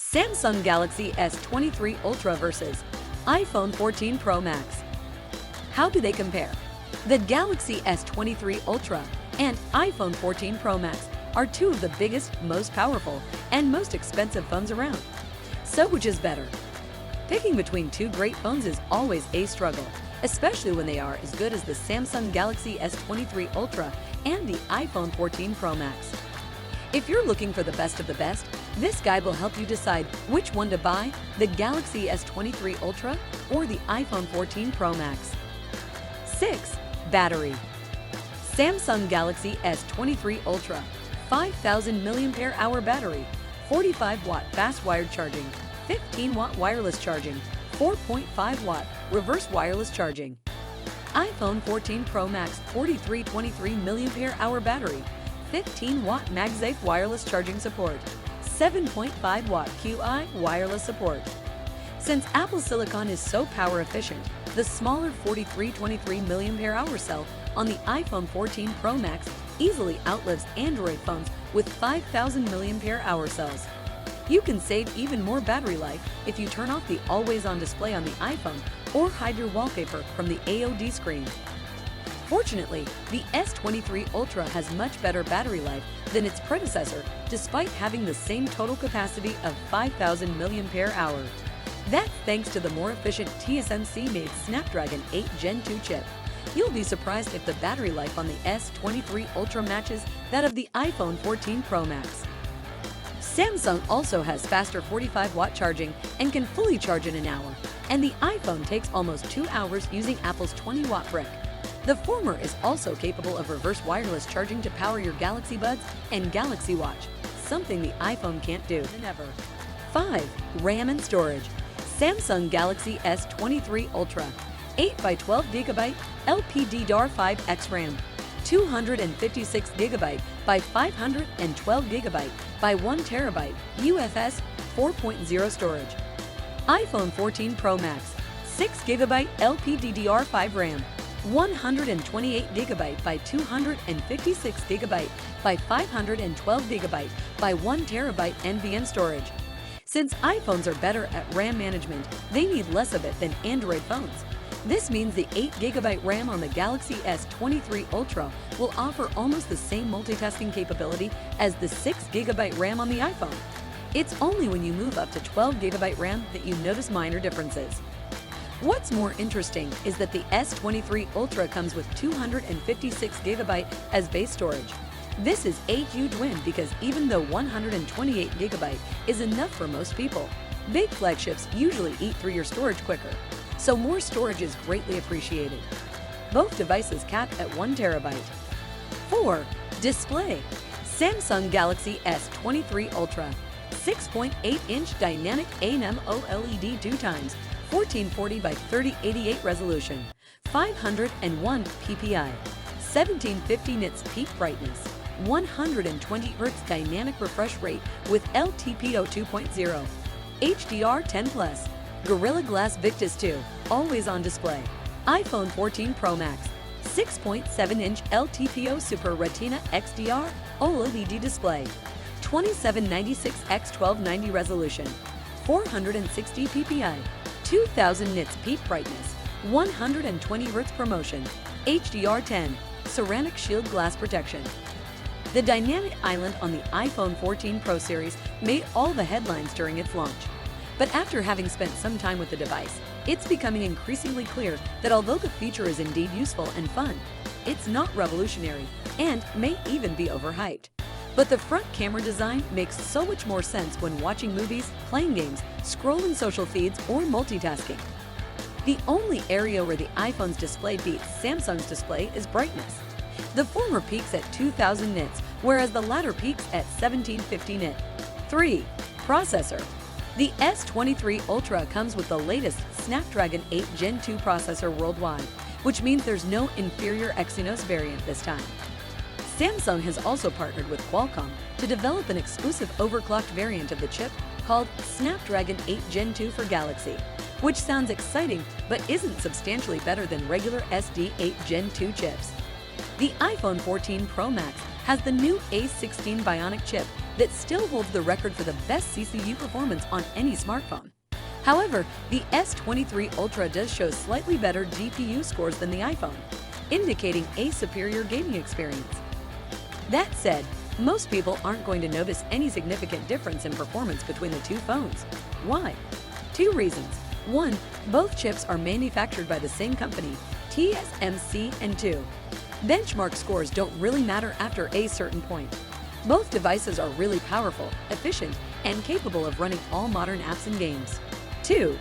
Samsung Galaxy S23 Ultra versus iPhone 14 Pro Max. How do they compare? The Galaxy S23 Ultra and iPhone 14 Pro Max are two of the biggest, most powerful, and most expensive phones around. So which is better? Picking between two great phones is always a struggle, especially when they are as good as the Samsung Galaxy S23 Ultra and the iPhone 14 Pro Max. If you're looking for the best of the best, this guide will help you decide which one to buy, the Galaxy S23 Ultra or the iPhone 14 Pro Max. 6. Battery. Samsung Galaxy S23 Ultra, 5000 mAh battery, 45-watt fast-wired charging, 15-watt wireless charging, 4.5-watt reverse wireless charging. iPhone 14 Pro Max, 4323 mAh battery, 15-watt MagSafe wireless charging support, 7.5-watt QI wireless support. Since Apple Silicon is so power efficient, the smaller 4323 mAh cell on the iPhone 14 Pro Max easily outlives Android phones with 5000 mAh cells. You can save even more battery life if you turn off the always-on display on the iPhone or hide your wallpaper from the AOD screen. Fortunately, the S23 Ultra has much better battery life than its predecessor despite having the same total capacity of 5000 mAh. That's thanks to the more efficient TSMC-made Snapdragon 8 Gen 2 chip. You'll be surprised if the battery life on the S23 Ultra matches that of the iPhone 14 Pro Max. Samsung also has faster 45-watt charging and can fully charge in an hour, and the iPhone takes almost 2 hours using Apple's 20-watt brick. The former is also capable of reverse wireless charging to power your Galaxy Buds and Galaxy Watch, something the iPhone can't do. 5. RAM and storage. Samsung Galaxy S23 Ultra, 8x12GB LPDDR5X RAM, 256GB by 512GB by 1TB UFS 4.0 storage. iPhone 14 Pro Max, 6GB LPDDR5 RAM, 128GB by 256GB by 512GB by 1TB NVMe storage. Since iPhones are better at RAM management, they need less of it than Android phones. This means the 8GB RAM on the Galaxy S23 Ultra will offer almost the same multitasking capability as the 6GB RAM on the iPhone. It's only when you move up to 12GB RAM that you notice minor differences. What's more interesting is that the S23 Ultra comes with 256GB as base storage. This is a huge win because even though 128GB is enough for most people, big flagships usually eat through your storage quicker, so more storage is greatly appreciated. Both devices cap at 1TB. 4. Display. Samsung Galaxy S23 Ultra, 6.8-inch dynamic A/M OLED 2x 1440 by 3088 resolution, 501 ppi, 1750 nits peak brightness, 120 Hz dynamic refresh rate with LTPO 2.0, HDR10+, Gorilla Glass Victus 2, always on display. iPhone 14 Pro Max, 6.7-inch LTPO Super Retina XDR OLED display, 2796 x 1290 resolution, 460 ppi, 2000 nits peak brightness, 120 Hz ProMotion, HDR10, ceramic shield glass protection. The dynamic island on the iPhone 14 Pro series made all the headlines during its launch. But after having spent some time with the device, it's becoming increasingly clear that although the feature is indeed useful and fun, it's not revolutionary and may even be overhyped. But the front camera design makes so much more sense when watching movies, playing games, scrolling social feeds, or multitasking. The only area where the iPhone's display beats Samsung's display is brightness. The former peaks at 2000 nits, whereas the latter peaks at 1750 nit. 3. Processor. The S23 Ultra comes with the latest Snapdragon 8 Gen 2 processor worldwide, which means there's no inferior Exynos variant this time. Samsung has also partnered with Qualcomm to develop an exclusive overclocked variant of the chip called Snapdragon 8 Gen 2 for Galaxy, which sounds exciting but isn't substantially better than regular SD8 Gen 2 chips. The iPhone 14 Pro Max has the new A16 Bionic chip that still holds the record for the best CCU performance on any smartphone. However, the S23 Ultra does show slightly better GPU scores than the iPhone, indicating a superior gaming experience. That said, most people aren't going to notice any significant difference in performance between the two phones. Why? Two reasons. One, both chips are manufactured by the same company, TSMC, and two, benchmark scores don't really matter after a certain point. Both devices are really powerful, efficient, and capable of running all modern apps and games. 2.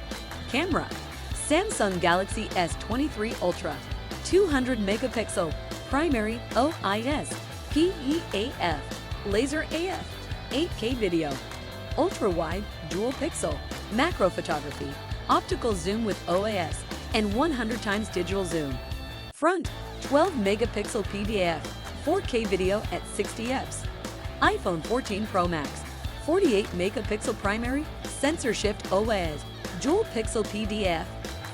Camera. Samsung Galaxy S23 Ultra, 200 megapixel, primary OIS, PEAF, laser AF, 8K video, ultra-wide dual pixel, macro photography, optical zoom with OIS, and 100 times digital zoom. Front, 12 megapixel PDAF, 4K video at 60 fps. iPhone 14 Pro Max, 48 megapixel primary, sensor shift OIS, dual pixel PDAF,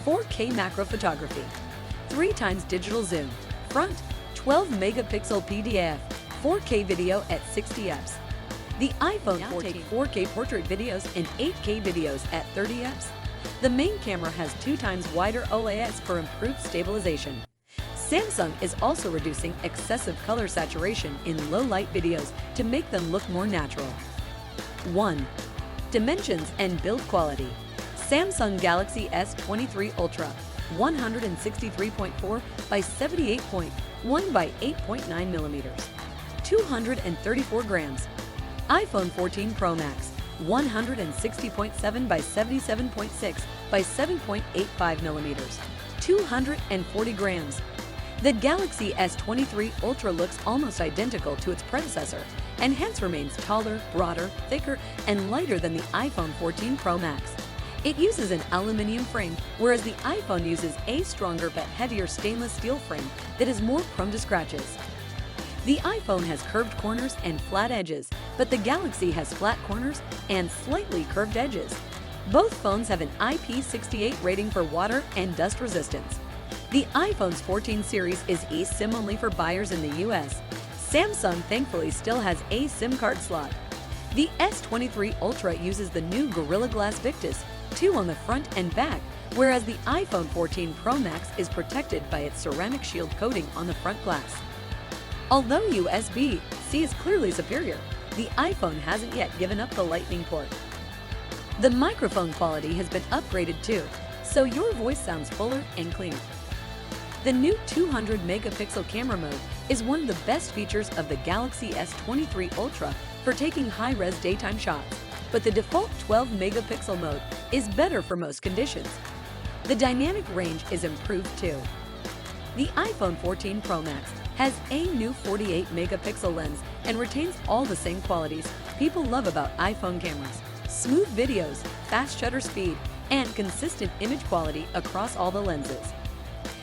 4K macro photography, 3 times digital zoom. Front, 12 megapixel PDAF, 4K video at 60 fps. The iPhone 14 takes 4K portrait videos and 8K videos at 30 fps. The main camera has 2 times wider OIS for improved stabilization. Samsung is also reducing excessive color saturation in low-light videos to make them look more natural. 1. Dimensions and build quality. Samsung Galaxy S23 Ultra, 163.4 by 78.1 by 8.9 millimeters, 234 grams. iPhone 14 Pro Max, 160.7 by 77.6 by 7.85 millimeters, 240 grams. The Galaxy S23 Ultra looks almost identical to its predecessor and hence remains taller, broader, thicker, and lighter than the iPhone 14 Pro Max. It uses an aluminum frame, whereas the iPhone uses a stronger but heavier stainless steel frame that is more prone to scratches. The iPhone has curved corners and flat edges, but the Galaxy has flat corners and slightly curved edges. Both phones have an IP68 rating for water and dust resistance. The iPhone's 14 series is eSIM only for buyers in the US. Samsung thankfully still has a SIM card slot. The S23 Ultra uses the new Gorilla Glass Victus 2 on the front and back, whereas the iPhone 14 Pro Max is protected by its ceramic shield coating on the front glass. Although USB-C is clearly superior, the iPhone hasn't yet given up the Lightning port. The microphone quality has been upgraded too, so your voice sounds fuller and cleaner. The new 200 megapixel camera mode is one of the best features of the Galaxy S23 Ultra for taking high-res daytime shots, but the default 12 megapixel mode is better for most conditions. The dynamic range is improved too. The iPhone 14 Pro Max has a new 48 megapixel lens and retains all the same qualities people love about iPhone cameras: smooth videos, fast shutter speed, and consistent image quality across all the lenses.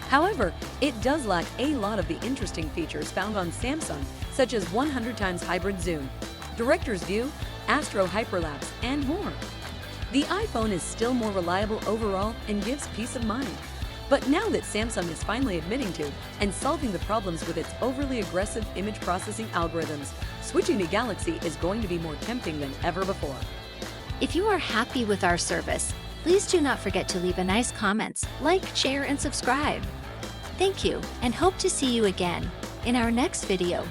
However, it does lack a lot of the interesting features found on Samsung, such as 100 times hybrid zoom, director's view, astro hyperlapse, and more. The iPhone is still more reliable overall and gives peace of mind. But now that Samsung is finally admitting to and solving the problems with its overly aggressive image processing algorithms, switching to Galaxy is going to be more tempting than ever before. If you are happy with our service, please do not forget to leave a nice comments, like, share, and subscribe. Thank you, and hope to see you again in our next video.